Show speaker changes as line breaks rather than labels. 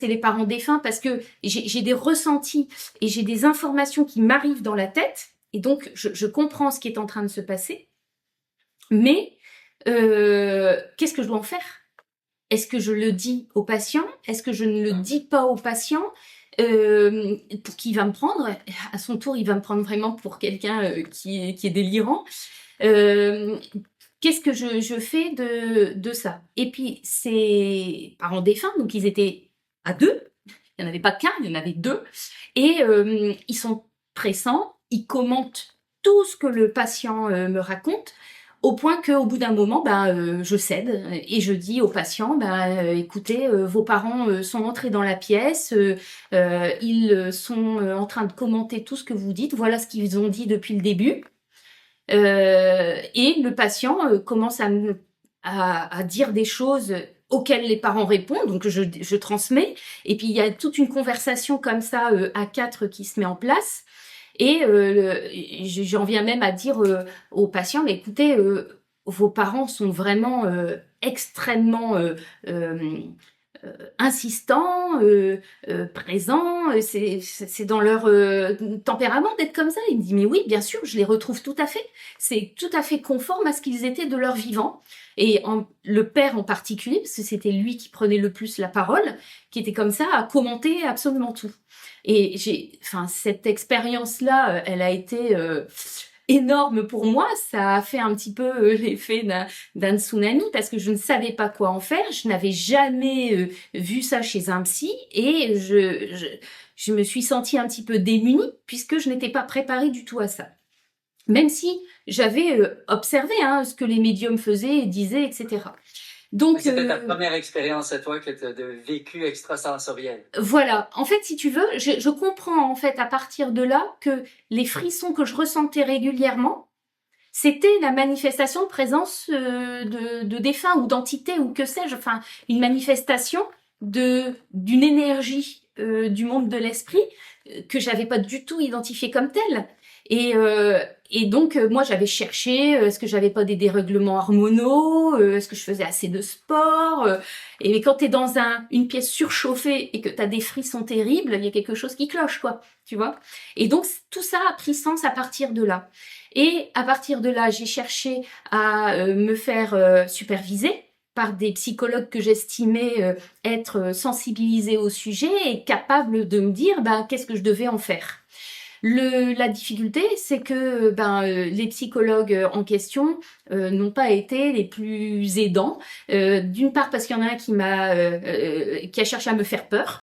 les parents défunts parce que j'ai des ressentis et j'ai des informations qui m'arrivent dans la tête et donc je comprends ce qui est en train de se passer. Mais qu'est-ce que je dois en faire? Est-ce que je le dis au patient? Est-ce que je ne le dis pas au patient? Pour qui il va me prendre? À son tour, il va me prendre vraiment pour quelqu'un qui est délirant. Qu'est-ce que je fais de ça? Et puis, ces parents défunts, donc ils étaient à deux, il n'y en avait pas qu'un, il y en avait deux, et ils sont pressants, ils commentent tout ce que le patient me raconte, au point qu'au bout d'un moment, je cède et je dis au patient, écoutez, vos parents sont entrés dans la pièce, ils sont en train de commenter tout ce que vous dites, voilà ce qu'ils ont dit depuis le début. Et le patient commence à dire des choses auxquelles les parents répondent, donc je transmets, et puis il y a toute une conversation comme ça à quatre qui se met en place, et j'en viens même à dire aux patients, mais écoutez, vos parents sont vraiment extrêmement insistants, présents, c'est dans leur tempérament d'être comme ça. Il me dit, mais oui, bien sûr, je les retrouve tout à fait. C'est tout à fait conforme à ce qu'ils étaient de leur vivant. Et le père en particulier, parce que c'était lui qui prenait le plus la parole, qui était comme ça, à commenter absolument tout. Et cette expérience-là, elle a été énorme pour moi. Ça a fait un petit peu l'effet d'un tsunami parce que je ne savais pas quoi en faire. Je n'avais jamais vu ça chez un psy et je me suis sentie un petit peu démunie puisque je n'étais pas préparée du tout à ça. Même si j'avais observé ce que les médiums faisaient et disaient, etc.
Donc, c'était ta première expérience à toi de vécu extrasensoriel.
Voilà. En fait, si tu veux, je comprends en fait à partir de là que les frissons que je ressentais régulièrement, c'était la manifestation de présence de défunts ou d'entités ou que sais-je. Enfin, une manifestation d'une énergie du monde de l'esprit que j'avais pas du tout identifiée comme telle. Et donc, moi, j'avais cherché, est-ce que j'avais pas des dérèglements hormonaux, est-ce que je faisais assez de sport, et quand t'es dans une pièce surchauffée et que t'as des frissons terribles, il y a quelque chose qui cloche, quoi, tu vois. Et donc, tout ça a pris sens à partir de là. Et à partir de là, j'ai cherché à me faire superviser par des psychologues que j'estimais être sensibilisés au sujet et capables de me dire qu'est-ce que je devais en faire. La difficulté, c'est que les psychologues en question n'ont pas été les plus aidants. D'une part parce qu'il y en a un qui a cherché à me faire peur.